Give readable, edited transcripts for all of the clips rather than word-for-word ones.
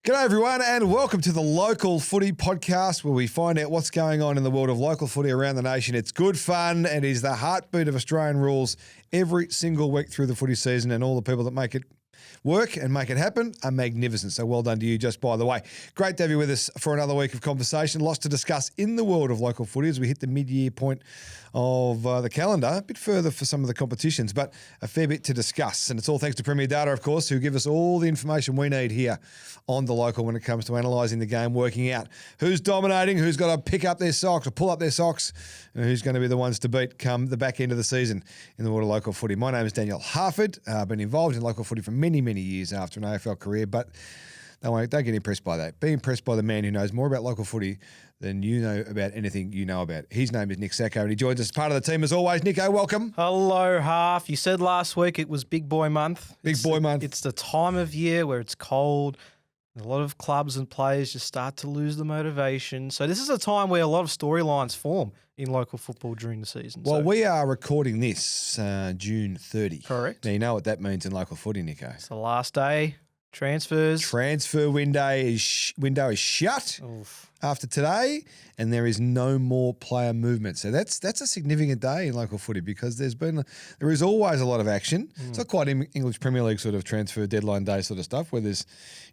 G'day everyone and welcome to the Local Footy Podcast where we find out what's going on in the world of local footy around the nation. It's good fun and is the heartbeat of Australian rules every single week through the footy season, and all the people that make it work and make it happen are magnificent. So well done to you, just by the way. Great to have you with us for another week of conversation. Lots to discuss in the world of local footy as we hit the mid-year point of the calendar. A bit further for some of the competitions, but a fair bit to discuss. And it's all thanks to Premier Data, of course, who give us all the information we need here on the local when it comes to analysing the game, working out who's dominating, who's got to pick up their socks or pull up their socks, and who's going to be the ones to beat come the back end of the season in the world of local footy. My name is Daniel Harford. I've been involved in local footy for many, many years after an AFL career, but don't get impressed by that. Be impressed by the man who knows more about local footy than you know about anything you know about. His name is Nick Sacco, and he joins us as part of the team as always. Nico, welcome. Hello, Harf. You said last week it was Big Boy Month. Big Boy Month. It's the time of year where it's cold. A lot of clubs and players just start to lose the motivation. So this is a time where a lot of storylines form in local football during the season. Well, we are recording this June 30. Correct. Now, you know what that means in local footy, Nico. It's the last day. Transfers. Transfer window is shut after today, and there is no more player movement. So that's a significant day in local footy because there is always a lot of action. It's not quite English Premier League sort of transfer deadline day sort of stuff where there's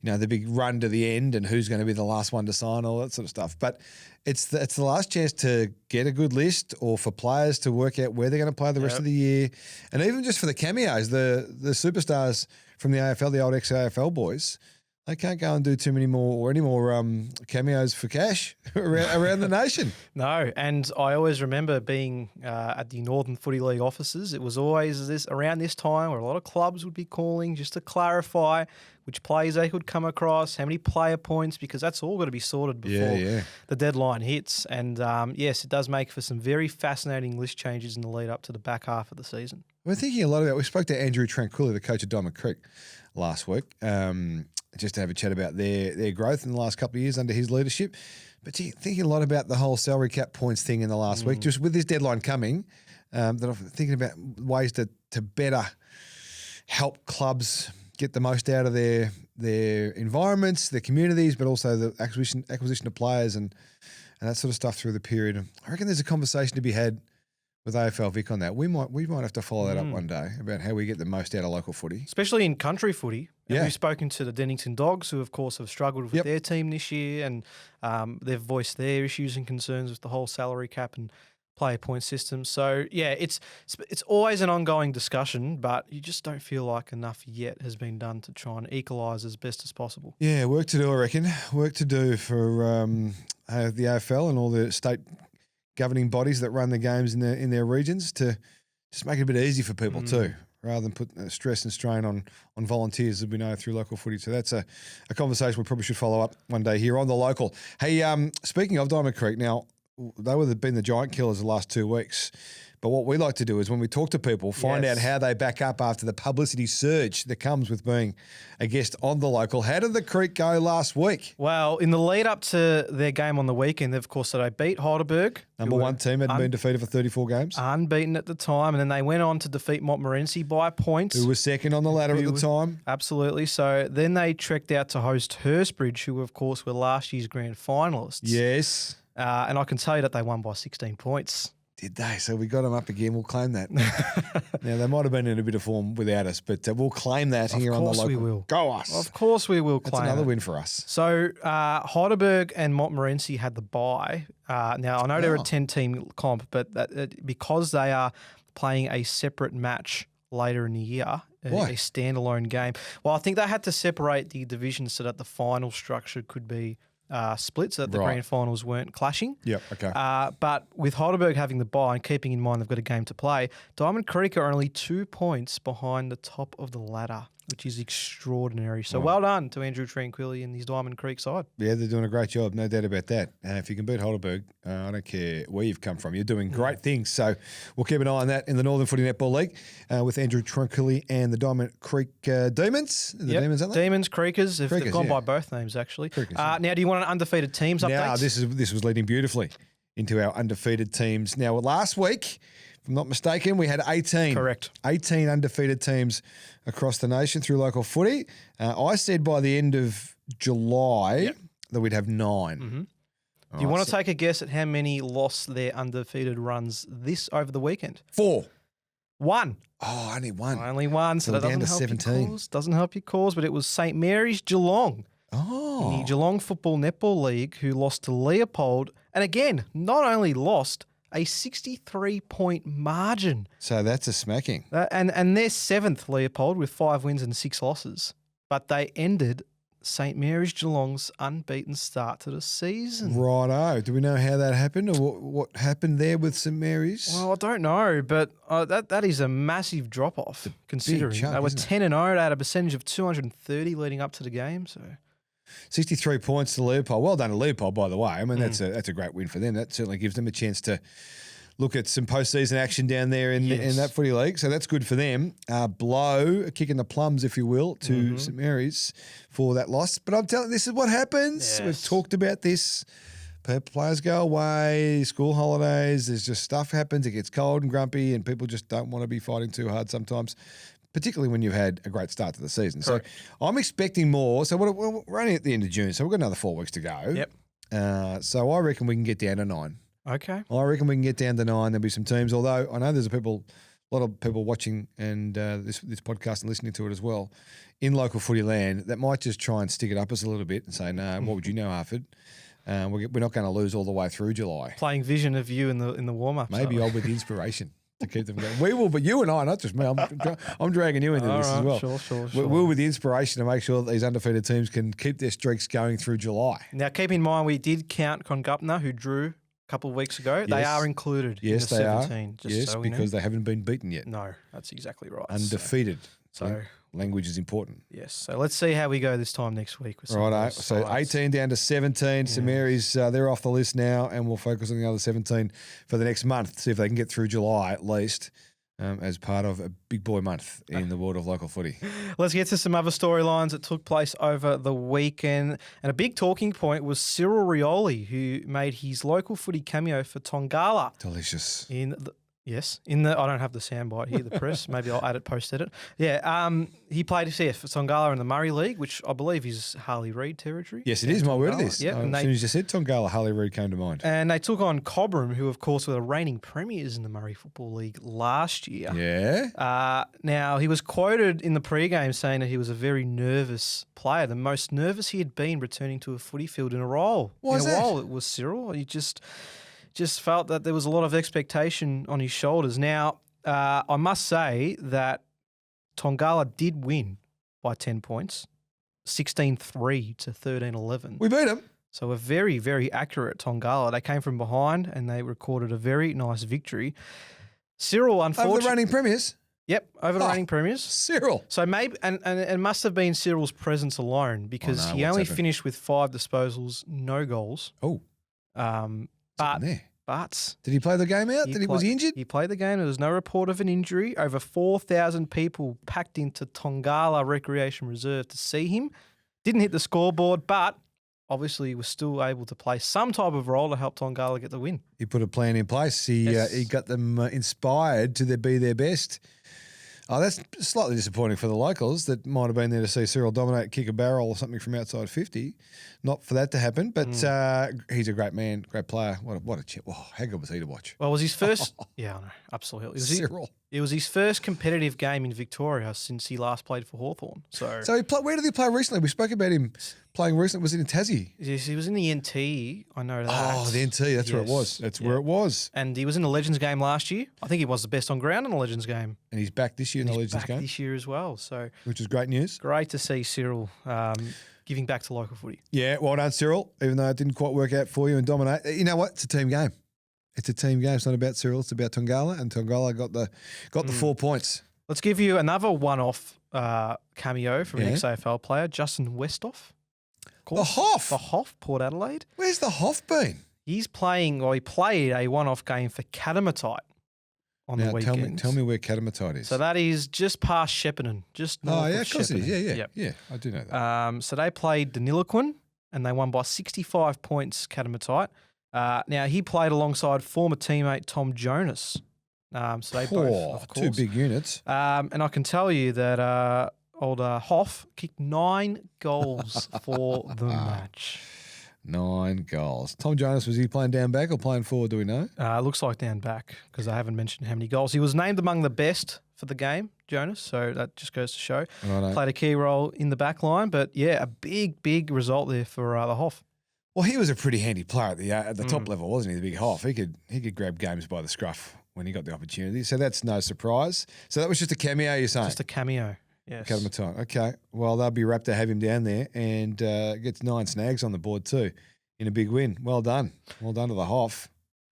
the big run to the end and who's going to be the last one to sign, all that sort of stuff. But it's the last chance to get a good list or for players to work out where they're going to play the rest of the year, and even just for the cameos, the superstars from the AFL, the old ex-AFL boys. They can't go and do too many more or any more cameos for cash around the nation. No, and I always remember being at the Northern Footy League offices. It was always around this time where a lot of clubs would be calling just to clarify which players they could come across, how many player points, because that's all got to be sorted before the deadline hits. And yes, it does make for some very fascinating list changes in the lead up to the back half of the season. We're thinking a lot about, we spoke to Andrew Tranquilli, the coach of Diamond Creek, last week, just to have a chat about their growth in the last couple of years under his leadership. But thinking a lot about the whole salary cap points thing in the last week, just with this deadline coming, that I'm thinking about ways to better help clubs get the most out of their environments, their communities, but also the acquisition of players and that sort of stuff through the period. I reckon there's a conversation to be had with AFL Vic on that. We might have to follow that up one day about how we get the most out of local footy. Especially in country footy. And we've spoken to the Dennington Dogs, who of course have struggled with their team this year, and they've voiced their issues and concerns with the whole salary cap and player point system. So yeah, it's always an ongoing discussion, but you just don't feel like enough yet has been done to try and equalise as best as possible. Yeah, work to do, I reckon. Work to do for the AFL and all the state governing bodies that run the games in their regions to just make it a bit easy for people too, rather than put stress and strain on volunteers, as we know, through local footy. So that's a conversation we probably should follow up one day here on the local. Hey, speaking of Diamond Creek, now they would have been the giant killers the last 2 weeks. But what we like to do is when we talk to people, find out how they back up after the publicity surge that comes with being a guest on the local. How did the Creek go last week? Well, in the lead up to their game on the weekend, of course, they beat Heidelberg. Number one team, hadn't been defeated for 34 games. Unbeaten at the time. And then they went on to defeat Montmorency by a point. Who was second on the ladder at the time. Absolutely. So then they trekked out to host Hurstbridge, who, of course, were last year's grand finalists. Yes. And I can tell you that they won by 16 points. Did they? So we got them up again. We'll claim that. Now, they might have been in a bit of form without us, but we'll claim that here on the local. Of course we will. Go us. Of course we will claim That's another win for us. So Heidelberg and Montmorency had the bye. Now, I know they're a 10-team comp, but because they are playing a separate match later in the year, a standalone game, well, I think they had to separate the divisions so that the final structure could be split so that the grand finals weren't clashing. Yep, okay. But with Heidelberg having the bye and keeping in mind they've got a game to play, Diamond Creek are only 2 points behind the top of the ladder, which is extraordinary. So well done to Andrew Tranquilli and his Diamond Creek side. Yeah, they're doing a great job, no doubt about that. If you can beat Heidelberg, I don't care where you've come from. You're doing great things. So we'll keep an eye on that in the Northern Footy Netball League with Andrew Tranquilli and the Diamond Creek Demons. Demons, aren't they? Demons, Creekers. They've gone by both names, actually. Now, do you want an undefeated teams update? Now, this was leading beautifully into our undefeated teams. Now, last week, if I'm not mistaken, we had 18. Correct. 18 undefeated teams across the nation through local footy. I said by the end of July that we'd have 9. Mm-hmm. Do you want to take a guess at how many lost their undefeated runs over the weekend? 4. 1. Oh, only 1. Only 1, so that down doesn't to help 17. your cause. Doesn't help your cause, but it was St Mary's Geelong in the Geelong Football Netball League who lost to Leopold. And again, not only lost, a 63-point margin. So that's a smacking. And they're 7th, Leopold, with 5 wins and 6 losses. But they ended St Mary's Geelong's unbeaten start to the season. Righto. Do we know how that happened or what happened there with St Mary's? Well, I don't know, but that is a massive drop-off considering chunk, they were isn't it? 10-0. They had a percentage of 230 leading up to the game. So 63 points to Leopold. Well done to Leopold, by the way. I mean, that's a great win for them. That certainly gives them a chance to look at some postseason action down there in that footy league. So that's good for them. Blow, kicking the plums, if you will, to St Mary's for that loss. But I'm telling you, this is what happens. Yes. We've talked about this. Players go away, school holidays, there's just stuff happens. It gets cold and grumpy and people just don't want to be fighting too hard sometimes, particularly when you've had a great start to the season. Correct. So I'm expecting more. So we're only at the end of June, so we've got another 4 weeks to go. Yep. So I reckon we can get down to 9. Okay. I reckon we can get down to 9. There'll be some teams, although I know there's a lot of people watching and this podcast and listening to it as well in local footy land that might just try and stick it up us a little bit and say, no, what would you know, Harford? We're not going to lose all the way through July. Playing vision of you in the warm-up. Maybe I'll be the inspiration to keep them going. We will, but you and I, not just me. I'm dragging you into this as well. Sure. We'll be the inspiration to make sure that these undefeated teams can keep their streaks going through July. Now, keep in mind, we did count Congupna, who drew couple of weeks ago. They are included in the 17. Yes, because they haven't been beaten yet. No, that's exactly right. Undefeated. So language is important. Yes. So let's see how we go this time next week. With Righto. So 18 down to 17. St Mary's, they're off the list now, and we'll focus on the other 17 for the next month. See if they can get through July at least. As part of a big boy month in the world of local footy. Let's get to some other storylines that took place over the weekend. And a big talking point was Cyril Rioli, who made his local footy cameo for Tongala. Delicious. I don't have the soundbite here, the press. Maybe I'll add it, post-edit. Yeah, he played for Tongala in the Murray League, which I believe is Harley Reid territory. Yes, it is. My word of this. Yep, as soon as you said Tongala, Harley Reid came to mind. And they took on Cobram, who, of course, were the reigning premiers in the Murray Football League last year. Yeah. Now, he was quoted in the pre-game saying that he was a very nervous player, the most nervous he had been returning to a footy field in a while. Why is that? It was Cyril. He just felt that there was a lot of expectation on his shoulders. Now, I must say that Tongala did win by 10 points, 16-3 to 13-11. We beat them. So a very, very accurate Tongala. They came from behind and they recorded a very nice victory. Cyril, unfortunately... Over the reigning premiers? Yep, over the reigning premiers. Cyril. So maybe, and it must have been Cyril's presence alone because he only finished with 5 disposals, no goals. Oh. But did he play the game out? Was he injured? He played the game. There was no report of an injury. Over 4,000 people packed into Tongala Recreation Reserve to see him. Didn't hit the scoreboard, but obviously he was still able to play some type of role to help Tongala get the win. He put a plan in place. He got them inspired to be their best. Oh, that's slightly disappointing for the locals that might have been there to see Cyril dominate, kick a barrel or something from outside 50. Not for that to happen, but he's a great man, great player. What a chip. Oh, how good was he to watch? Well, it was his first... Yeah, I know, absolutely. Cyril. It was his first competitive game in Victoria since he last played for Hawthorn. So where did he play recently? We spoke about him playing recently. Was it in Tassie? Yes, he was in the NT. I know that. Oh, the NT. That's where it was. That's where it was. And he was in the Legends game last year. I think he was the best on ground in the Legends game. And he's back this year in the Legends game. This year as well. So, which is great news. Great to see Cyril giving back to local footy. Yeah, well done, Cyril. Even though it didn't quite work out for you and dominate. You know what? It's a team game. It's a team game. It's not about Cyril. It's about Tongala, and Tongala got the 4 points. Let's give you another one-off cameo from an ex-AFL player, Justin Westhoff. The Hoff? The Hoff, Port Adelaide. Where's the Hoff been? He played a one-off game for Catamatite on the weekend. Tell me where Catamatite is. So that is just past Shepparton, just north of course it is. Shepparton. Yeah, I do know that. So they played Daniloquin, and they won by 65 points, Catamatite. Now, he played alongside former teammate Tom Jonas. So they both, of course. Two big units. And I can tell you that old Hoff kicked 9 goals for the match. 9 goals. Tom Jonas, was he playing down back or playing forward, do we know? Looks like down back because I haven't mentioned how many goals. He was named among the best for the game, Jonas, so that just goes to show. Righto. Played a key role in the back line, but yeah, a big result there for the Hoff. Well, he was a pretty handy player at the top level, wasn't he? The big Hoff. He could grab games by the scruff when he got the opportunity. So that's no surprise. So that was just a cameo, you're saying? Just a cameo, yes. Cut him a time. Okay. Well, they'll be rapt to have him down there and gets 9 snags on the board too in a big win. Well done. Well done to the Hoff.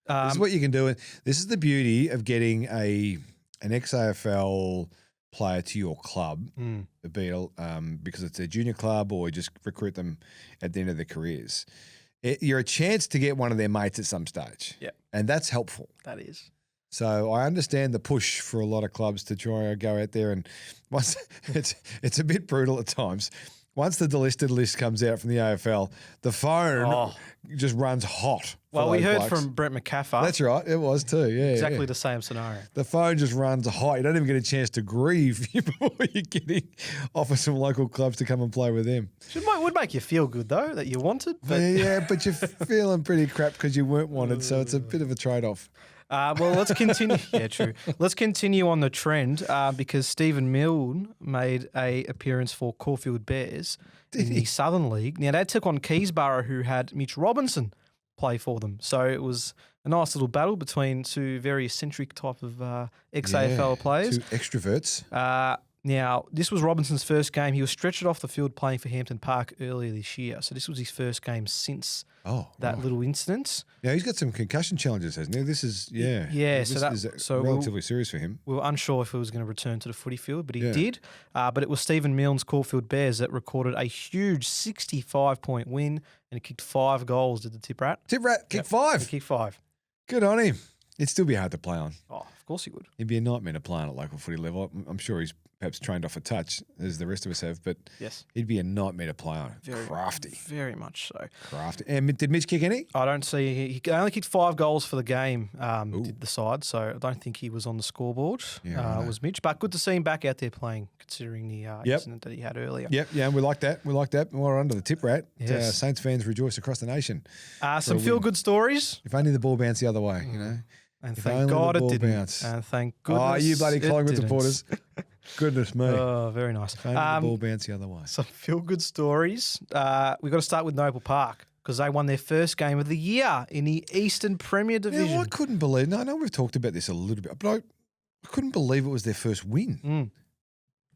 This is what you can do. This is the beauty of getting an ex-AFL player to your club, because it's a junior club or just recruit them at the end of their careers. You're a chance to get one of their mates at some stage. Yeah. And that's helpful. That is. So I understand the push for a lot of clubs to try and go out there, and once it's a bit brutal at times. Once the delisted list comes out from the AFL, the phone just runs hot. Well, we heard blokes. from Brett McCaffrey. That's right. It was too. Yeah. Exactly the same scenario. The phone just runs hot. You don't even get a chance to grieve before you're getting off of some local clubs to come and play with them. Would make you feel good though that you wanted. But Yeah, but you're feeling pretty crap because you weren't wanted. So it's a bit of a trade-off. Well, let's continue. Yeah, true. Let's continue on the trend because Stephen Milne made a appearance for Caulfield Bears in the Southern League. Now, they took on Keysborough, who had Mitch Robinson play for them. So it was a nice little battle between two very eccentric type of ex-AFL players. Two extroverts. Now, this was Robinson's first game. He was stretched off the field playing for Hampton Park earlier this year. So this was his first game since that little incident. Yeah, he's got some concussion challenges, hasn't he? This is, this is relatively serious for him. We were unsure if he was going to return to the footy field, but he did. But it was Stephen Milne's Caulfield Bears that recorded a huge 65-point win, and he kicked 5 goals, did the Tip Rat. Tip Rat kicked 5. He kicked 5. Good on him. It'd still be hard to play on. Oh, of course he would. It'd be a nightmare to play on at local footy level. I'm sure he's perhaps trained off a touch, as the rest of us have, but yes, he'd be a nightmare to play on. Crafty. Very much so. Crafty. And did Mitch kick any? I don't see. He only kicked 5 goals for the game, did the side, so I don't think he was on the scoreboard, was Mitch. But good to see him back out there playing, considering the incident that he had earlier. Yeah, we like that. We like that. We're under the Tip Rat. Yes. Saints fans rejoice across the nation. Some feel-good stories. If only the ball bounced the other way, you know. And thank God it didn't. Bounce. And thank goodness. Oh, you bloody Collingwood supporters. Goodness me. Oh, very nice. If only the ball bounced the other way. Some feel-good stories. We've got to start with Noble Park because they won their first game of the year in the Eastern Premier Division. Yeah, I couldn't believe. No, I know we've talked about this a little bit, but I couldn't believe it was their first win.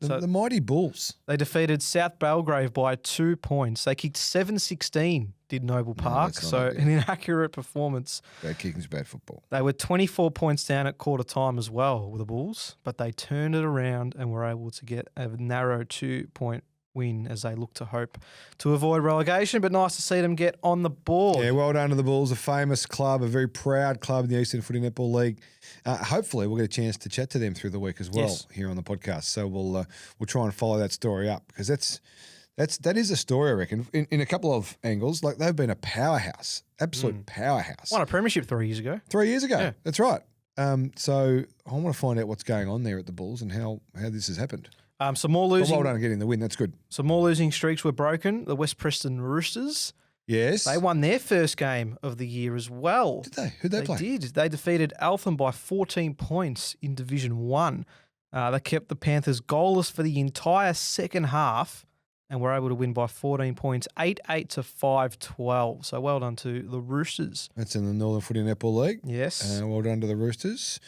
The mighty Bulls. They defeated South Belgrave by 2 points. They kicked 7-16, did Noble Park. So an inaccurate performance. Bad kicking's bad football. They were 24 points down at quarter time as well with the Bulls, but they turned it around and were able to get a narrow 2-point win as they look to hope to avoid relegation, but nice to see them get on the board. Yeah, well done to the Bulls, a famous club, a very proud club in the Eastern Footy Netball League. Hopefully we'll get a chance to chat to them through the week as well here on the podcast. So we'll try and follow that story up because that is a story, I reckon, in a couple of angles. Like they've been a powerhouse, absolute powerhouse. Won a premiership 3 years ago. 3 years ago, that's right. So I want to find out what's going on there at the Bulls and how this has happened. Some more losing. Well done getting the win. That's good. Some more losing streaks were broken. The West Preston Roosters. Yes. They won their first game of the year as well. Did they? Who'd they play? They did. They defeated Eltham by 14 points in Division 1. They kept the Panthers goalless for the entire second half and were able to win by 14 points, 8-8 to 5-12. So well done to the Roosters. That's in the Northern Footy Netball League. Yes. Well done to the Roosters.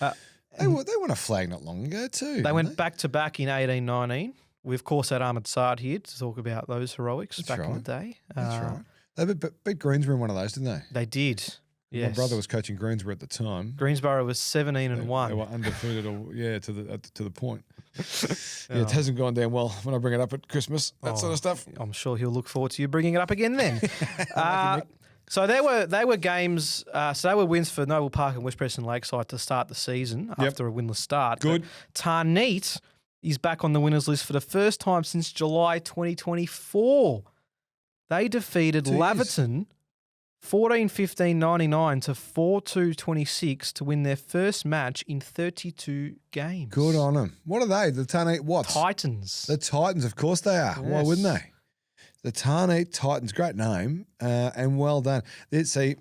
They won a flag not long ago too. They went back-to-back in 18-19. We, of course, had Ahmed Saad here to talk about those heroics in the day. That's right. They beat Greensborough in one of those, didn't they? They did. Yes. My brother was coaching Greensborough at the time. Greensborough was 17-1. They were undefeated, to the point. It hasn't gone down well when I bring it up at Christmas. That sort of stuff. I'm sure he'll look forward to you bringing it up again then. So they were games. So they were wins for Noble Park and West Preston Lakeside to start the season after a winless start. Good. But Tarneet is back on the winners list for the first time since July 2024. They defeated Laverton 14-15-99 to 4-2-26 to win their first match in 32 games. Good on them. What are they? The Tarneet what? Titans. The Titans, of course they are. Why Yes. wouldn't they? The Tarneet Titans, great name, and well done. See,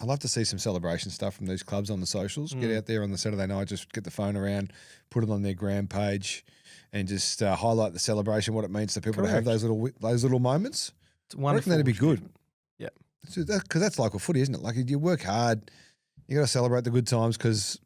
I love to see some celebration stuff from these clubs on the socials. Get out there on the Saturday night, just get the phone around, put it on their gram page, and just highlight the celebration, what it means to people to have those little moments. It's I wonderful. reckon that'd be good. Yeah. Because that's local footy, isn't it? Like you work hard, you got to celebrate the good times because,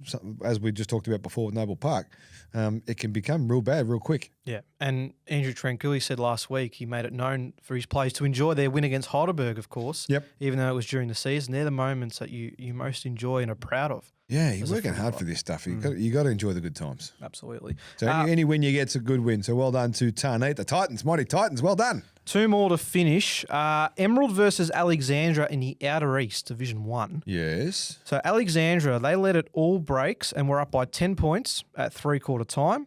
as we just talked about before with Noble Park, it can become real bad real quick. Yeah. And Andrew Tranquilli said last week he made it known for his players to enjoy their win against Heidelberg, of course. Yep. Even though it was during the season. They're the moments that you most enjoy and are proud of. Yeah, you're As a working footy hard club. for this stuff. You got to enjoy the good times. Absolutely. So any win you get's a good win. So well done to Tarneet, the Titans, mighty Titans. Well done. Two more to finish. Emerald versus Alexandra in the Outer East, Division 1. Yes. So Alexandra, they led it all breaks and were up by 10 points at three-quarter time.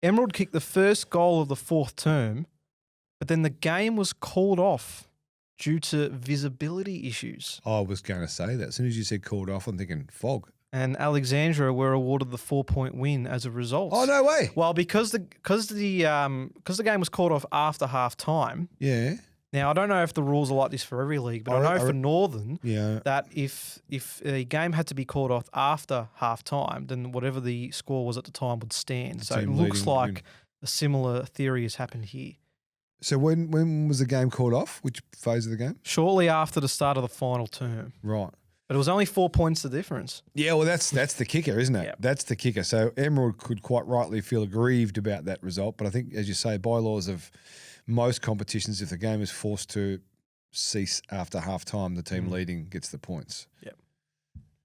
Emerald kicked the first goal of the fourth term, but then the game was called off due to visibility issues. I was going to say that. As soon as you said called off, I'm thinking fog. And Alexandra were awarded the 4-point win as a result. Oh, no way. Well, because the game was called off after half time. Yeah. Now I don't know if the rules are like this for every league, but I know for Northern that if a game had to be called off after half time, then whatever the score was at the time would stand. So it looks like a similar theory has happened here. So when was the game called off? Which phase of the game? Shortly after the start of the final term. Right. But it was only 4 points the difference. Yeah, well, that's the kicker, isn't it? Yep. That's the kicker. So Emerald could quite rightly feel aggrieved about that result. But I think, as you say, bylaws of most competitions, if the game is forced to cease after half time, the team leading gets the points. Yep.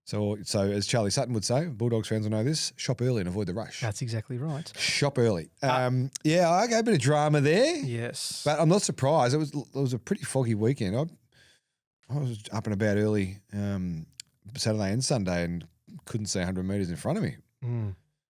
So as Charlie Sutton would say, Bulldogs fans will know this, shop early and avoid the rush. That's exactly right. Shop early. Yeah, okay, a bit of drama there. Yes. But I'm not surprised. It was a pretty foggy weekend. I was up and about early Saturday and Sunday and couldn't see 100 metres in front of me.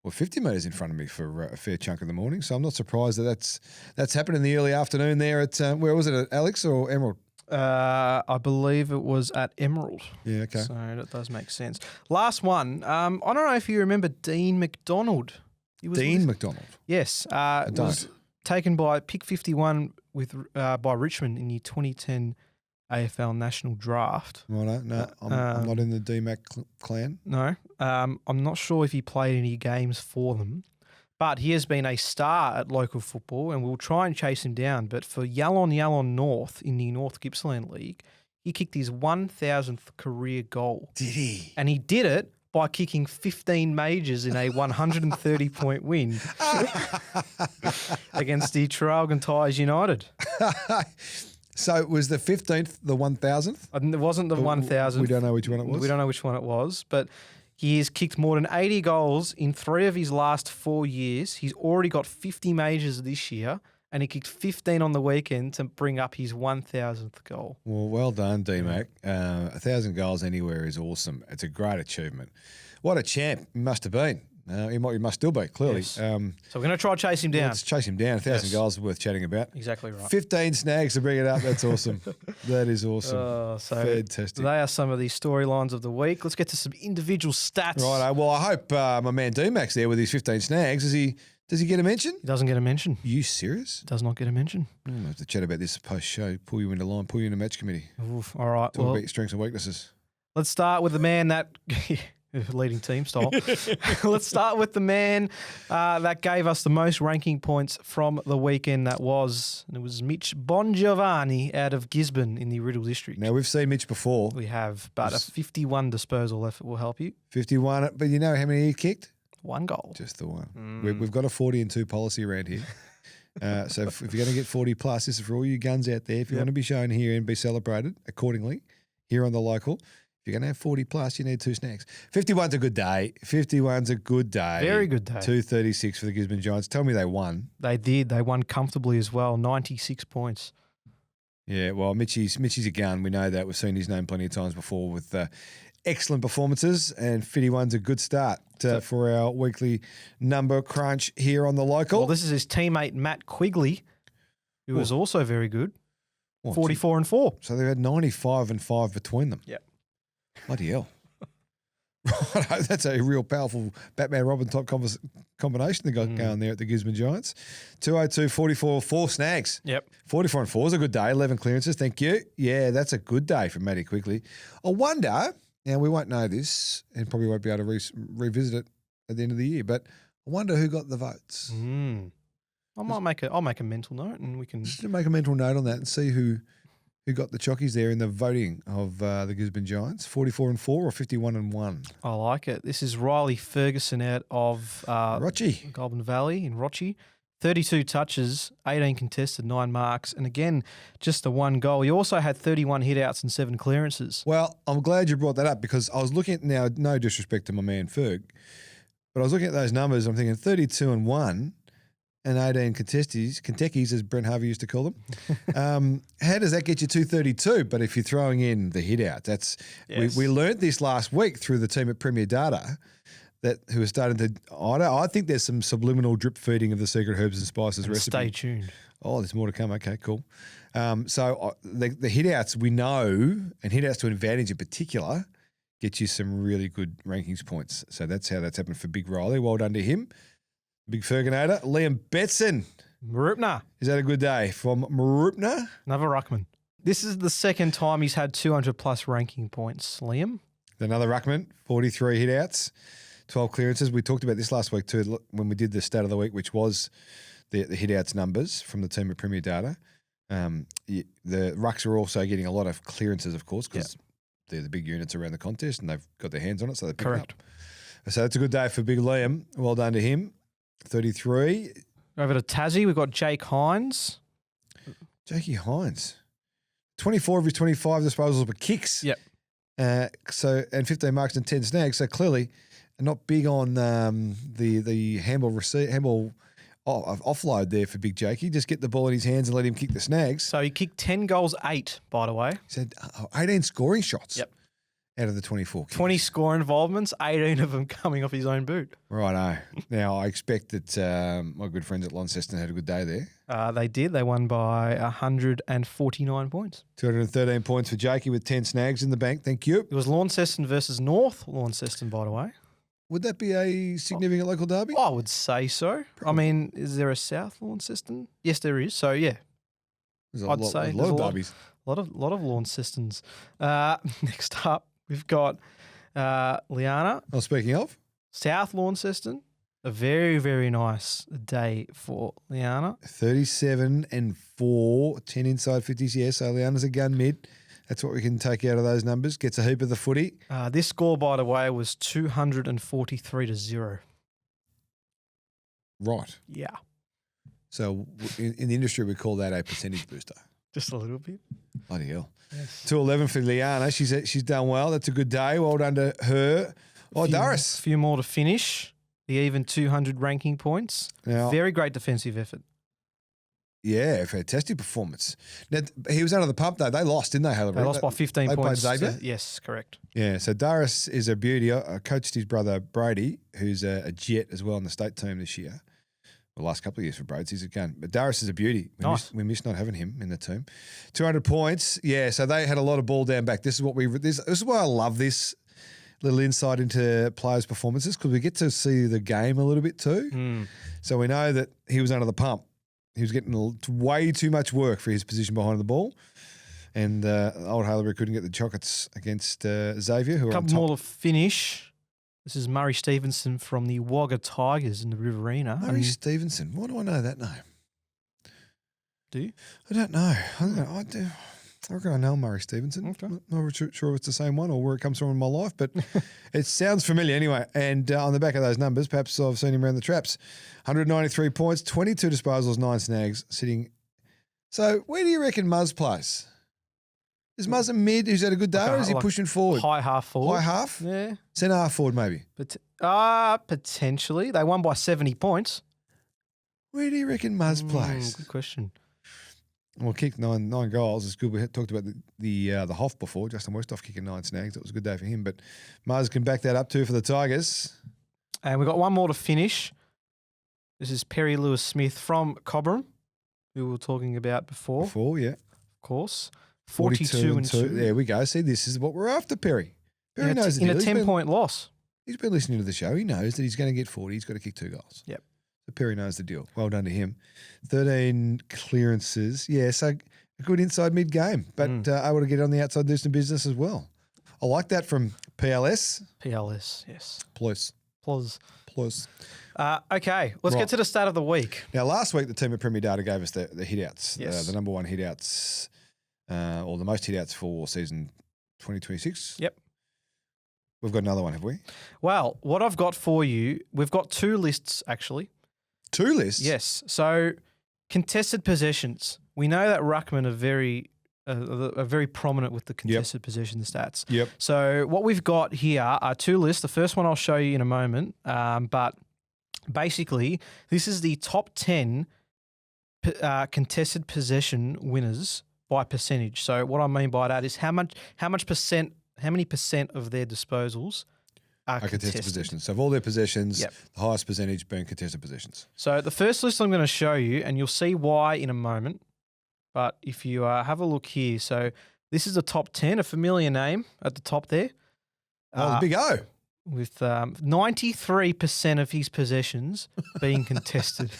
Or 50 metres in front of me for a fair chunk of the morning. So I'm not surprised that's happened in the early afternoon there at, where was it, at Alex or Emerald? I believe it was at Emerald. Yeah, okay. So that does make sense. Last one. I don't know if you remember Dean McDonald. Dean McDonald? Yes. Was taken by pick 51 by Richmond in the 2010 AFL National Draft. Right, no, I'm not in the DMAC clan. No. I'm not sure if he played any games for them, but he has been a star at local football and we'll try and chase him down. But for Yallon North in the North Gippsland League, he kicked his 1,000th career goal. Did he? And he did it by kicking 15 majors in a 130-point win against the Traralgon Tigers United. So it was the 15th, the 1,000th? It wasn't the 1,000th. We don't know which one it was? We don't know which one it was, but he has kicked more than 80 goals in 3 of his last 4 years. He's already got 50 majors this year, and he kicked 15 on the weekend to bring up his 1,000th goal. Well done, DMAC. 1,000 goals anywhere is awesome. It's a great achievement. What a champ he must have been. He must still be, clearly. Yes. So we're going to try to chase him down. Let's chase him down. 1,000 goals is worth chatting about. Exactly right. 15 snags to bring it up. That's awesome. That is awesome. So fantastic. They are some of the storylines of the week. Let's get to some individual stats. Right. Well, I hope my man DMAC's there with his 15 snags. Does he get a mention? He doesn't get a mention. Are you serious? Does not get a mention. I'll have to chat about this post-show. Pull you into line. Pull you into match committee. Oof, all right. Talk about your strengths and weaknesses. Let's start with the man that... leading team style. Let's start with the man that gave us the most ranking points from the weekend. It was Mitch Bongiovanni out of Gisborne in the Riddle District. Now, we've seen Mitch before. We have, but a 51 disposal effort will help you. 51, but you know how many he kicked? 1 goal. Just the one. We've got a 40 and 2 policy around here. So if you're going to get 40 plus, this is for all you guns out there. If you want to be shown here and be celebrated accordingly here on the local, if you're going to have 40 plus, you need 2 snags. 51's a good day. 51's a good day. Very good day. 236 for the Gisborne Giants. Tell me they won. They did. They won comfortably as well. 96 points. Yeah, well, Mitchie's a gun. We know that. We've seen his name plenty of times before with excellent performances, and 51's a good start for our weekly number crunch here on the local. Well, this is his teammate, Matt Quigley, who was also very good. What, 44 and 4. So they've had 95 and 5 between them. Yep. Bloody hell. Right, that's a real powerful Batman Robin type combination they got going there at the Gisborne Giants. 202, 44, 4 snags. Yep. 44 and 4 is a good day. 11 clearances. Thank you. Yeah, that's a good day for Matty Quickly. I wonder, now we won't know this and probably won't be able to revisit it at the end of the year, but I wonder who got the votes. I'll make a mental note and we can Just to make a mental note on that and see who got the chockies there in the voting of the Gisborne Giants, 44 and 4 or 51 and 1. I like it. This is Riley Ferguson out of Rochi. Goulburn Valley in Rochi. 32 touches, 18 contested, 9 marks, and again, just the 1 goal. He also had 31 hitouts and 7 clearances. Well, I'm glad you brought that up because I was looking at, now, no disrespect to my man Ferg, but I was looking at those numbers. I'm thinking 32 and 1 and 18 Kentuckies, as Brent Harvey used to call them. How does that get you 232? But if you're throwing in the hit-out, that's Yes. we learned this last week through the team at Premier Data who are starting to. I think there's some subliminal drip feeding of the secret herbs and spices recipe. Stay tuned. Oh, there's more to come. Okay, cool. So the hit-outs we know, and hit-outs to advantage in particular, get you some really good rankings points. So that's how that's happened for Big Riley. Well done to him. Big Ferganator. Liam Betson. Marupna. Is that a good day from Marupna? Another ruckman. This is the second time he's had 200-plus ranking points, Liam. Another ruckman, 43 hit-outs, 12 clearances. We talked about this last week too when we did the stat of the week, which was the hit-outs numbers from the team at Premier Data. The rucks are also getting a lot of clearances, of course, because they're the big units around the contest and they've got their hands on it, so they pick it up. So that's a good day for Big Liam. Well done to him. 33. Over to Tassie, we've got Jake Hines. Jakey Hines. 24 of his 25 disposals were kicks. Yep. And 15 marks and 10 snags. So clearly not big on the handball offload there for Big Jakey. Just get the ball in his hands and let him kick the snags. So he kicked 10 goals, 8, by the way. He said 18 scoring shots. Yep. Out of the 24. 20 score involvements, 18 of them coming off his own boot. Righto. Now, I expect that my good friends at Launceston had a good day there. They did. They won by 149 points. 213 points for Jakey with 10 snags in the bank. Thank you. It was Launceston versus North Launceston, by the way. Would that be a significant local derby? I would say so. Probably. I mean, is there a South Launceston? Yes, there is. So, yeah. I'd say a lot of derbies. A lot of Launcestons. Next up, we've got Liana. Oh, speaking of. South Launceston. A very, very nice day for Liana. 37 and 4, 10 inside 50s. Yeah, so Liana's a gun mid. That's what we can take out of those numbers. Gets a heap of the footy. This score, by the way, was 243-0. Right. Yeah. So in the industry, we call that a percentage booster. Just a little bit. Bloody hell. Yes. 211 for Liana. She's done well. That's a good day. Well done to her. Oh, Doris. A few more to finish. The even 200 ranking points. Now, very great defensive effort. Yeah, fantastic performance. Now, he was out of the pump, though. They lost, didn't they, Halebury? They lost by 15 they points. Played Xavier? Yes, correct. Yeah, so Doris is a beauty. I coached his brother, Brady, who's a Jet as well in the state team this year. The last couple of years for Brades, he's a gun. But Doris is a beauty. We missed not having him in the team. 200 points. Yeah, so they had a lot of ball down back. This is why I love this little insight into players' performances, because we get to see the game a little bit too. So we know that he was under the pump. He was getting way too much work for his position behind the ball. And old Halebury couldn't get the chocolates against Xavier, who are on top. A couple more to finish. This is Murray Stevenson from the Wagga Tigers in the Riverina. Murray Stevenson. Why do I know that name? Do you? I don't know. I do. I reckon I know Murray Stevenson. Okay. Not sure if it's the same one or where it comes from in my life, but it sounds familiar anyway. And on the back of those numbers, perhaps I've seen him around the traps. 193 points, 22 disposals, 9 snags, sitting. So where do you reckon Muzz plays? Is Muzz a mid who's had a good day, or is he pushing forward? High half forward. High half? Yeah. Centre half forward, maybe. Potentially. They won by 70 points. Where do you reckon Muzz plays? Good question. Well, kicked nine goals. It's good. We had talked about the Hoff before. Justin Westhoff kicking 9 snags. That was a good day for him. But Muzz can back that up too for the Tigers. And we've got one more to finish. This is Perry Lewis Smith from Cobram, who we were talking about before. Yeah. Of course. 42 and 2. There we go. See, this is what we're after, Perry. Perry In a, knows t- the in a deal. 10-point loss. He's been listening to the show. He knows that he's going to get 40. He's got to kick 2 goals. Yep. So Perry knows the deal. Well done to him. 13 clearances. Yeah, so a good inside mid-game, but able to get on the outside, do some business as well. I like that from PLS. PLS, yes. Plus. Okay, let's get to the stat of the week. Now, last week, the team at Premier Data gave us the hit-outs, Yes. the number one hit-outs, or the most hit-outs for season 2026. Yep. We've got another one, have we? Well, what I've got for you, we've got 2 lists, actually. 2 lists? Yes. So, contested possessions. We know that ruckmen are very prominent with the contested possession stats. Yep. So, what we've got here are 2 lists. The first one I'll show you in a moment, but basically, this is the top 10 contested possession winners by percentage. So, what I mean by that is how many percent of their disposals are contested possessions. So, of all their possessions, the highest percentage being contested possessions. So, the first list I'm going to show you, and you'll see why in a moment. But if you have a look here, so this is the top 10, a familiar name at the top there. Oh, the Big O. With 93% of his possessions being contested.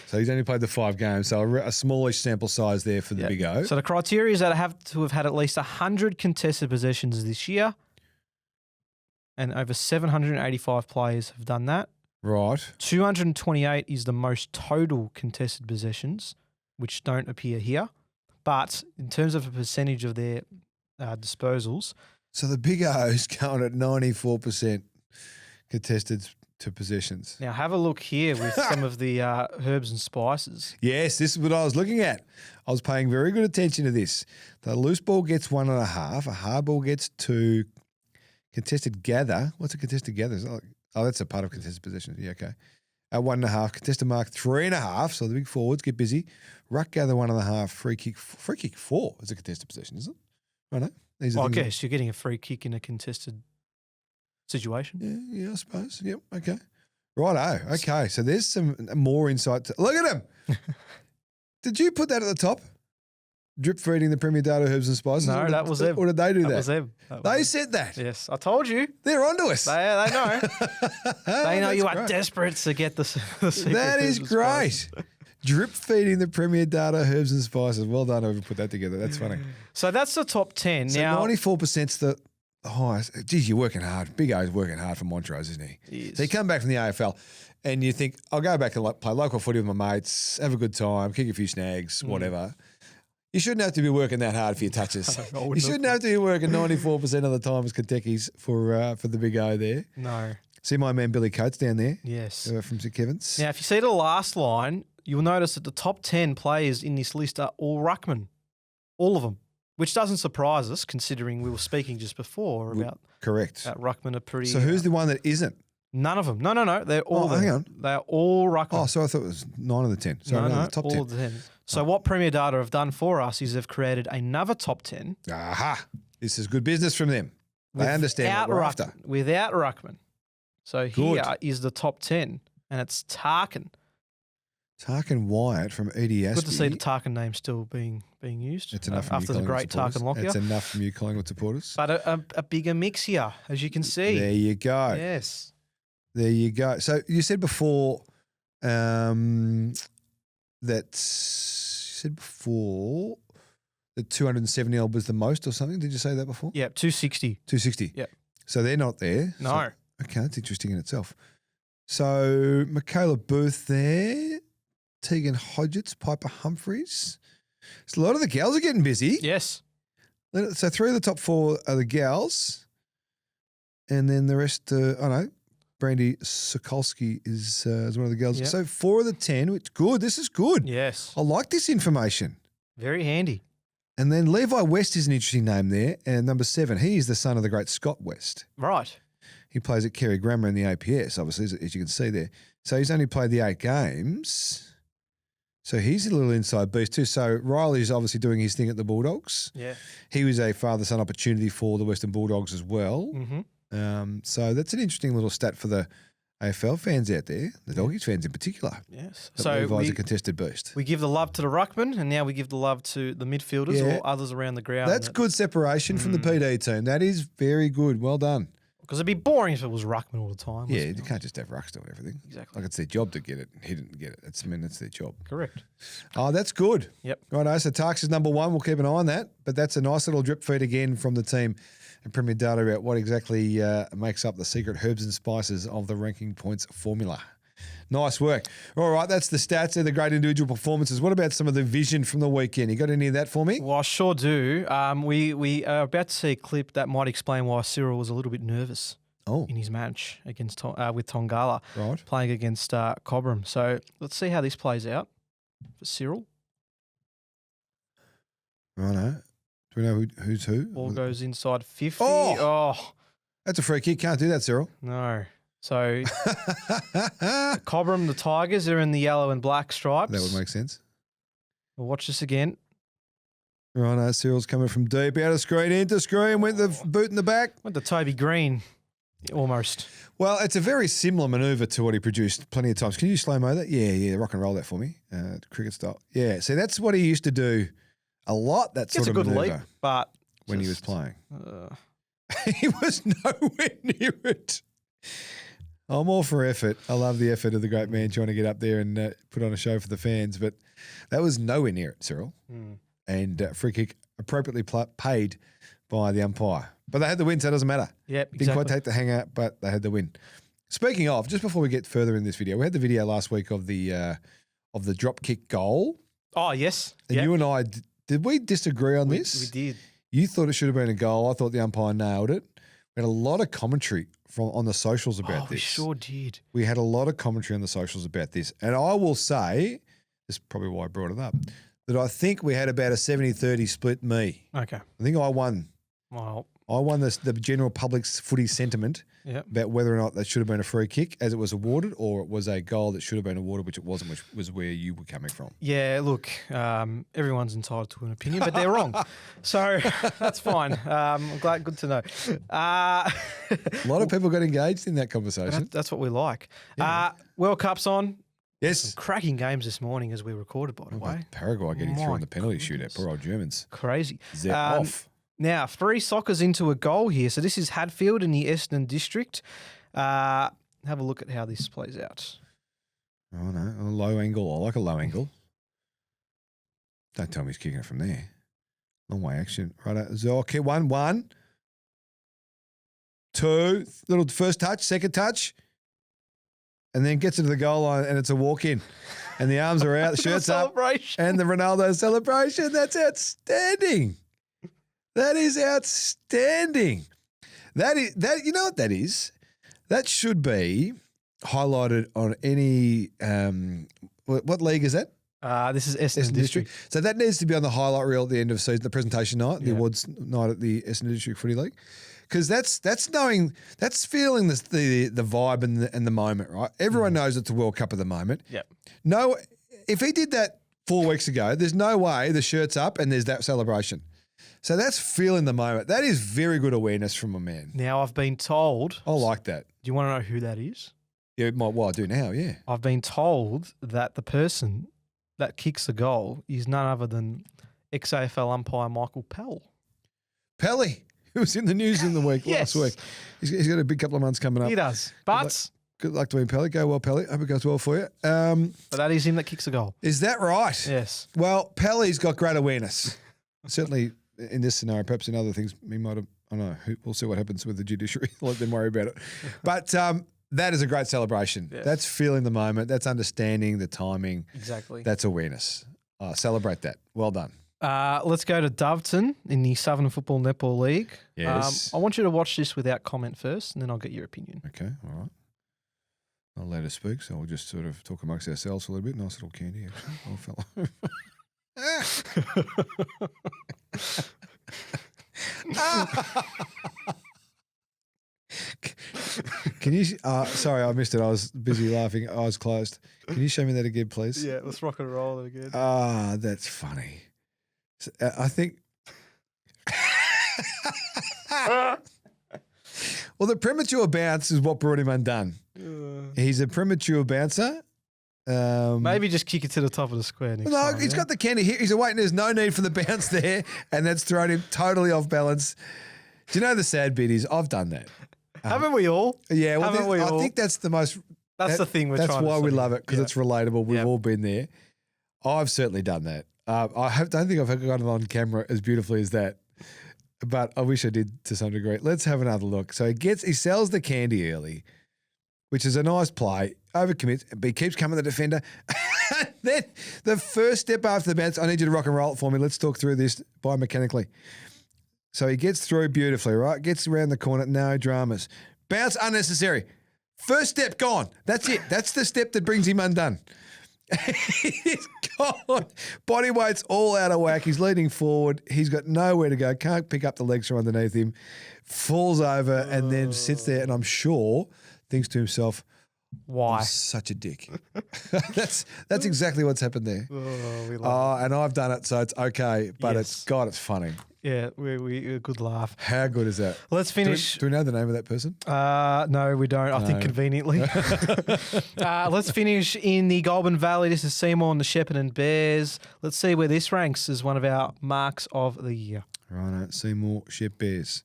So he's only played the 5 games, so a smallish sample size there for the Big O. So the criteria is that I have to have had at least 100 contested possessions this year, and over 785 players have done that. Right. 228 is the most total contested possessions, which don't appear here. But in terms of a percentage of their disposals. So the Big O's going at 94% contested to possessions. Now have a look here with some of the herbs and spices. Yes, this is what I was looking at. I was paying very good attention to this. The loose ball gets 1.5, a hard ball gets 2, contested gather. What's a contested gather? Oh, that's a part of contested possessions. Yeah, okay. At 1.5, contested mark 3.5. So the big forwards get busy. Ruck gather 1.5, free kick 4 is a contested possession, isn't it? Right? These are I guess you're getting a free kick in a contested situation. Yeah, I suppose. Yep. Okay. Righto. Okay. So there's some more insight. Look at him. Did you put that at the top? Drip feeding the Premier Data herbs and spices? No, that was them. Or did they do that? That was them. They said that. Yes, I told you. They're onto us. They know. They know you are great. desperate to get the secret That is herbs and great. spices. Drip feeding the Premier Data herbs and spices. Well done, whoever put that together. That's funny. So that's the top 10. So now 94%'s the highest. Geez, you're working hard. Big O's working hard for Montrose, isn't he? He is. So you come back from the AFL and you think, I'll go back and play local footy with my mates, have a good time, kick a few snags, whatever. You shouldn't have to be working that hard for your touches. You shouldn't have to be working 94% of the time as Kentucky's for the Big O there. No. See my man Billy Coates down there? Yes. From St Kevin's. Now, if you see the last line, you'll notice that the top 10 players in this list are all ruckmen. All of them. Which doesn't surprise us, considering we were speaking just before about Correct. ruckmen are pretty... So who's the one that isn't? None of them. No. They're all hang on. They're all ruckmen. Oh, so I thought it was 9 of the 10. So no, the top all 10. of the 10. So what Premier Data have done for us is they've created another top 10. Aha. This is good business from them. They understand what we're after. Without ruckman. So here is the top 10, and it's Tarkin. Tarkin Wyatt from EDS. Good to see the Tarkin name still being used. It's enough from after the great Tarkin Lockyer. It's enough from you Collingwood supporters. But a bigger mix here, as you can see. There you go. Yes. There you go. So you said before that 270 odd was the most or something. Did you say that before? Yeah, 260. 260. Yep. So they're not there. No. So, okay, that's interesting in itself. So Michaela Booth there, Tegan Hodgetts, Piper Humphreys. So a lot of the gals are getting busy. Yes. So 3 of the top 4 are the gals, and then the rest, Brandy Sokolski is one of the girls. Yep. So 4 of the 10, which good. This is good. Yes. I like this information. Very handy. And then Levi West is an interesting name there. And number 7, he is the son of the great Scott West. Right. He plays at Kerry Grammar in the APS, obviously, as you can see there. So he's only played the 8 games. So he's a little inside beast too. So Riley's obviously doing his thing at the Bulldogs. Yeah. He was a father-son opportunity for the Western Bulldogs as well. Mm-hmm. So that's an interesting little stat for the AFL fans out there, the Doggies fans in particular. Yes. That So Levi's a contested boost. we give the love to the ruckman, and now we give the love to the midfielders Yeah. or others around the ground. That's good separation from the PD team. That is very good. Well done. Because it'd be boring if it was ruckman all the time. Yeah, let's you be can't just have rucks doing everything. Exactly. Like it's their job to get it and hit it and get it. That's their job. Correct. Oh, that's good. Yep. Righto, so Tarks is number one. We'll keep an eye on that. But that's a nice little drip feed again from the team and Premier Data about what exactly makes up the secret herbs and spices of the ranking points formula. Nice work. All right, that's the stats. They're the great individual performances. What about some of the vision from the weekend? You got any of that for me? Well, I sure do. We are about to see a clip that might explain why Cyril was a little bit nervous in his match against with Tongala, Right. playing against Cobram. So let's see how this plays out for Cyril. Righto. Do we know who's who? Ball goes inside 50. Oh! Oh, That's a free kick. Can't do that, Cyril. no. So Cobram, the Tigers, are in the yellow and black stripes. That would make sense. We'll watch this again. Righto, Cyril's coming from deep, out of screen, into screen, went the boot in the back. Went to Toby Green, almost. Well, it's a very similar manoeuvre to what he produced plenty of times. Can you slow-mo that? Yeah, rock and roll that for me, cricket style. Yeah, see, that's what he used to do a lot, that Gets sort a of good manoeuvre leap, but when he was playing. uh, He was nowhere near it. I'm all for effort. I love the effort of the great man trying to get up there and put on a show for the fans, but that was nowhere near it, Cyril. And free kick appropriately paid by the umpire. But they had the win, so it doesn't matter. Yep, Didn't quite take the hangout, but they had the win. Speaking of, just before we get further in this video, we had the video last week of the drop kick goal. Oh, yes. And Yep. you and I, did we disagree on this? We did. You thought it should have been a goal. I thought the umpire nailed it. We had a lot of commentary on the socials about this. We sure did. We had a lot of commentary on the socials about this. And I will say, this is probably why I brought it up, that I think we had about a 70-30 split me. Okay. I think I won. Well, I won the general public's footy sentiment yep. about whether or not that should have been a free kick as it was awarded or it was a goal that should have been awarded, which it wasn't, which was where you were coming from. Yeah, look, everyone's entitled to an opinion, but they're wrong. So that's fine. I'm glad, good to know. A lot of people got engaged in that conversation. That's what we like. World Cup's on. Yes. Cracking games this morning as we recorded, by the way. Paraguay getting through My in the penalty goodness. shootout. Poor old Germans. Crazy. They're off. Now, 3 soccers into a goal here. So this is Hadfield in the Essendon district. Have a look at how this plays out. Oh, no. A low angle. I like a low angle. Don't tell me he's kicking it from there. Long way action. Right. Okay, 1-1. 2. Little first touch, second touch. And then gets into the goal line and it's a walk-in. And the arms are out, the shirt's up. And the Ronaldo celebration. That's outstanding. That is outstanding. That you know what that is? That should be highlighted on any what league is that? This is Essendon district. So that needs to be on the highlight reel at the end of season, the presentation night, the awards night at the Essendon District Footy League. Because that's feeling the vibe and the moment, right? Everyone knows it's the World Cup at the moment. Yep. No, if he did that 4 weeks ago, there's no way the shirt's up and there's that celebration. So that's feeling the moment. That is very good awareness from a man. Now, I've been told. I like that. Do you want to know who that is? Yeah, well, I do now, yeah. I've been told that the person that kicks the goal is none other than ex-AFL umpire Michael Pell. Pelly, who was in the news in the week Yes. last week. He's got a big couple of months coming up. He does. But Good luck to him, Pelly. Go well, Pelly. Hope it goes well for you. that is him that kicks the goal. Is that right? Yes. Well, Pelly's got great awareness. Certainly in this scenario, perhaps in other things, he might have, I don't know, we'll see what happens with the judiciary. Let them worry about it. But that is a great celebration. Yes. That's feeling the moment. That's understanding the timing. Exactly. That's awareness. Celebrate that. Well done. Let's go to Doveton in the Southern Football Netball League. Yes. I want you to watch this without comment first, and then I'll get your opinion. Okay, all right. I'll let her speak, so we'll just sort of talk amongst ourselves for a little bit. Nice little candy, actually. Oh, fella. Can you? Sorry, I missed it. I was busy laughing. Eyes closed. Can you show me that again, please? Yeah, let's rock and roll it again. That's funny. I think. Well, the premature bounce is what brought him undone. He's a premature bouncer. Maybe just kick it to the top of the square next No, time. he's got the candy here. He's waiting. There's no need for the bounce there, and that's thrown him totally off balance. Do you know the sad bit is I've done that. Haven't we all? Yeah, well, Haven't we I all? think that's the most. That's the thing we're That's trying to why we say. love it, because Yeah. it's relatable. We've Yep. all been there. I've certainly done that. Don't think I've got it on camera as beautifully as that, but I wish I did to some degree. Let's have another look. So he sells the candy early, which is a nice play. Overcommits, but he keeps coming the defender. Then the first step after the bounce, I need you to rock and roll it for me. Let's talk through this biomechanically. So he gets through beautifully, right? Gets around the corner, no dramas. Bounce unnecessary. First step gone. That's it. That's the step that brings him undone. He's gone. Body weight's all out of whack. He's leaning forward. He's got nowhere to go. Can't pick up the legs from underneath him. Falls over and then sits there, and I'm sure thinks to himself, Why? I'm such a dick. That's exactly what's happened there. Oh, we love And I've done it, so it's okay. But Yes. it's funny. it. Yeah, we a good laugh. How good is that? Let's Do finish. we know the name of that person? No, we don't. I think conveniently. Let's finish in the Goulburn Valley. This is Seymour and the Shepherd and Bears. Let's see where this ranks as one of our marks of the year. Right, Seymour, Shep Bears.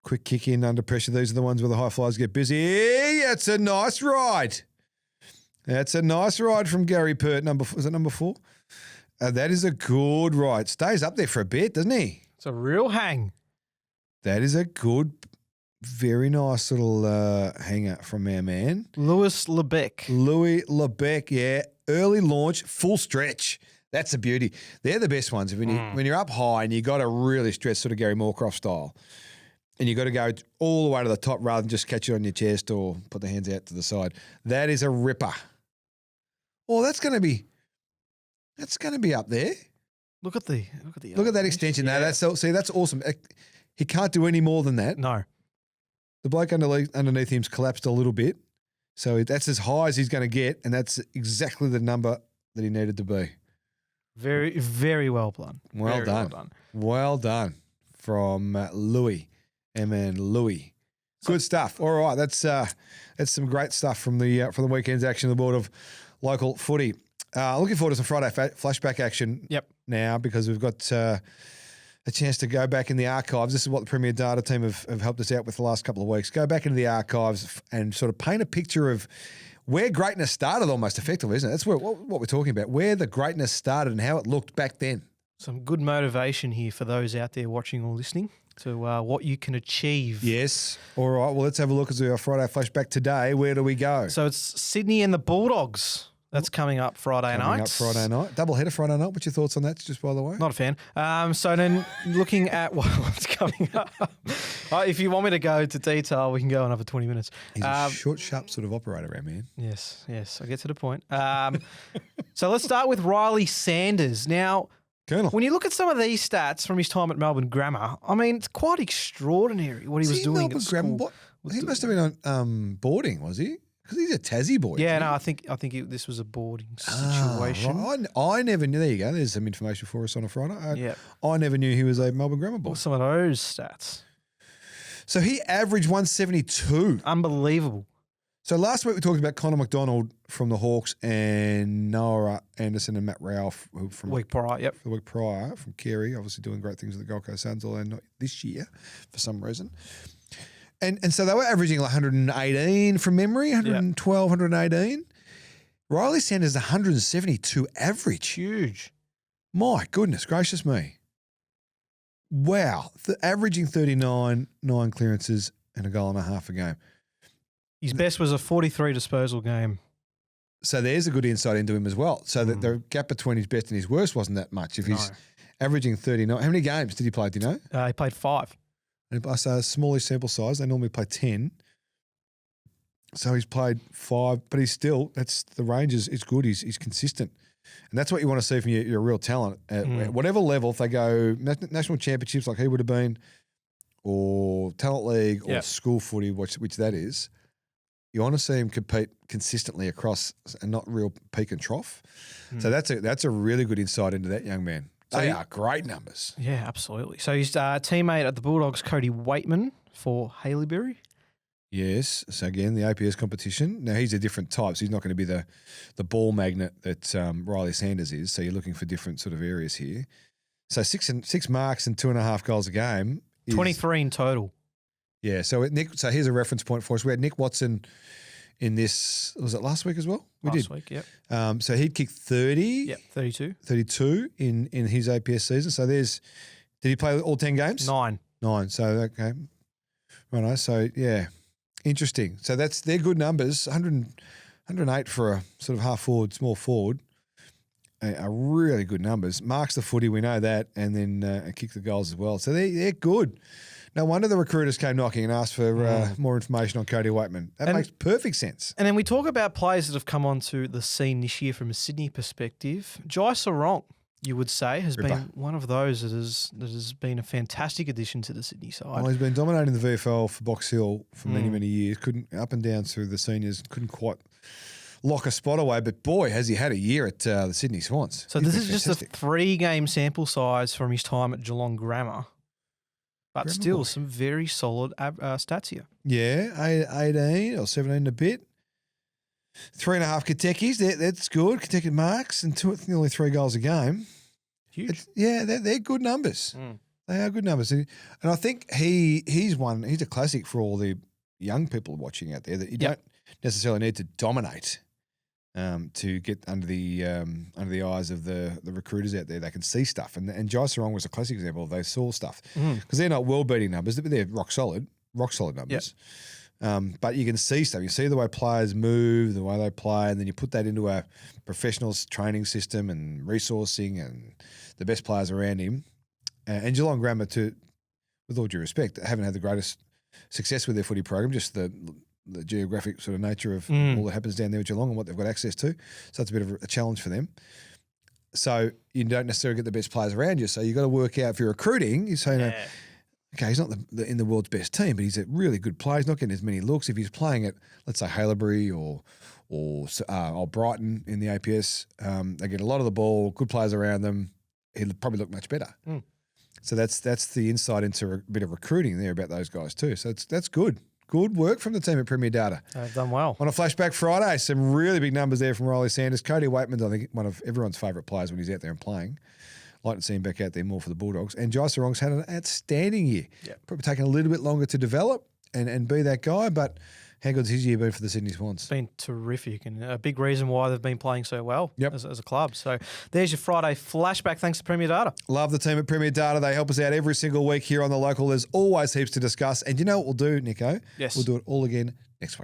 Quick kick in under pressure. These are the ones where the high flyers get busy. That's a nice ride. That's a nice ride from Gary Pert. Was it number 4? That is a good ride. Stays up there for a bit, doesn't he? It's a real hang. That is a good, very nice little hanger from our man. Louis Lebec. Louis Lebec, yeah. Early launch, full stretch. That's a beauty. They're the best ones. When you're up high and you got to really stretch, sort of Gary Moorcroft style, and you got to go all the way to the top rather than just catch it on your chest or put the hands out to the side. That is a ripper. Oh, that's going to be up there. Look at the Look at that extension. Yeah. Now that's awesome. He can't do any more than that. No. The bloke underneath him's collapsed a little bit. So that's as high as he's going to get, and that's exactly the number that he needed to be. Very, very well done. Well Very done. Well done from Louis. Man, Louis. Good stuff. All right, that's some great stuff from the weekend's action in the world of local footy. Looking forward to some Friday flashback action now, because we've got a chance to go back in the archives. This is what the Premier Data team have helped us out with the last couple of weeks. Go back into the archives and sort of paint a picture of where greatness started, almost effectively, isn't it? That's what we're talking about, where the greatness started and how it looked back then. Some good motivation here for those out there watching or listening to what you can achieve. Yes. All right, well, let's have a look at our Friday flashback today. Where do we go? So it's Sydney and the Bulldogs. That's coming up Friday night. Friday night. Double header Friday night. What's your thoughts on that, just by the way? Not a fan. So then looking at what's coming up. If you want me to go to detail, we can go another 20 minutes. He's a short, sharp sort of operator, our man. Yes. I get to the point. So let's start with Riley Sanders. Now, Colonel. when you look at some of these stats from his time at Melbourne Grammar, I mean, it's quite extraordinary what he was doing at school. He must have been on boarding, was he? Because he's a Tassie boy. Yeah, no, I think this was a boarding situation. Right. I never knew. There you go. There's some information for us on a Friday. Yeah. I never knew he was a Melbourne Grammar boy. What's some of those stats? So he averaged 172. Unbelievable. So last week we talked about Connor McDonald from the Hawks and Noah Anderson and Matt Ralph from Week prior, yep. the week prior from Carey, obviously doing great things with the Gold Coast Suns, although not this year for some reason. And so they were averaging like 118 from memory, 112, 118. Riley Sanders 172 average. Huge. My goodness gracious me. Wow. Averaging 39, 9 clearances and a goal and a half a game. His best was a 43 disposal game. So there's a good insight into him as well. So that the gap between his best and his worst wasn't that much. If he's averaging 39, how many games did he play, do you know? He played 5. And I say a smallish sample size. They normally play 10. So he's played 5, but he's still, the range is good. He's consistent. And that's what you want to see from your real talent. At whatever level, if they go national championships like he would have been, or talent league or school footy, which that is, you want to see him compete consistently across and not real peak and trough. So that's a really good insight into that young man. They are great numbers. Yeah, absolutely. So his teammate at the Bulldogs, Cody Waitman for Haileybury. Yes. So again, the APS competition. Now he's a different type, so he's not going to be the ball magnet that Riley Sanders is. So you're looking for different sort of areas here. So six marks and 2.5 goals a game. 23 in total. Yeah. So here's a reference point for us. We had Nick Watson in this. Was it last week as well? Last week, yep. So he'd kicked 30. Yep, 32. 32 in his APS season. So did he play all 10 games? 9. So okay. Right. So yeah. Interesting. So they're good numbers. 108 for a sort of half forward, small forward. Are really good numbers. Marks the footy, we know that, and then kick the goals as well. So they're good. No wonder the recruiters came knocking and asked for more information on Cody Waitman. That makes perfect sense. And then we talk about players that have come onto the scene this year from a Sydney perspective. Jai Sarong, you would say, has been one of those that has been a fantastic addition to the Sydney side. Well, he's been dominating the VFL for Box Hill for many, many years. Couldn't up and down through the seniors. Couldn't quite lock a spot away. But boy, has he had a year at the Sydney Swans. So this is just a 3-game sample size from his time at Geelong Grammar. But still, some very solid stats here. Yeah, 18 or 17 and a bit. 3.5 Katekis, that's good. Kateki marks and nearly 3 goals a game. Huge. They're good numbers. They are good numbers. And I think he's a classic for all the young people watching out there that you don't necessarily need to dominate to get under the eyes of the recruiters out there. They can see stuff. And Jai Sarong was a classic example of they saw stuff. Because they're not world-beating numbers, but they're rock solid numbers. Yep. But you can see stuff. You see the way players move, the way they play, and then you put that into a professional training system and resourcing and the best players around him. And Geelong Grammar, with all due respect, haven't had the greatest success with their footy program, just the geographic sort of nature of all that happens down there with Geelong and what they've got access to. So it's a bit of a challenge for them. So you don't necessarily get the best players around you. So you've got to work out if you're recruiting, you say, okay, he's not in the world's best team, but he's a really good player. He's not getting as many looks. If he's playing at, let's say, Haileybury or Brighton in the APS, they get a lot of the ball, good players around them. He'll probably look much better. So that's the insight into a bit of recruiting there about those guys too. So that's good. Good work from the team at Premier Data. They've done well. On a Flashback Friday, some really big numbers there from Riley Sanders. Cody Waitman's, I think, one of everyone's favourite players when he's out there and playing. Like to see him back out there more for the Bulldogs. And Jai Sarong's had an outstanding year. Probably taken a little bit longer to develop and be that guy, but how good's his year been for the Sydney Swans? It's been terrific and a big reason why they've been playing so well as a club. So there's your Friday Flashback. Thanks to Premier Data. Love the team at Premier Data. They help us out every single week here on The Local. There's always heaps to discuss. And you know what we'll do, Nico? Yes. We'll do it all again next week.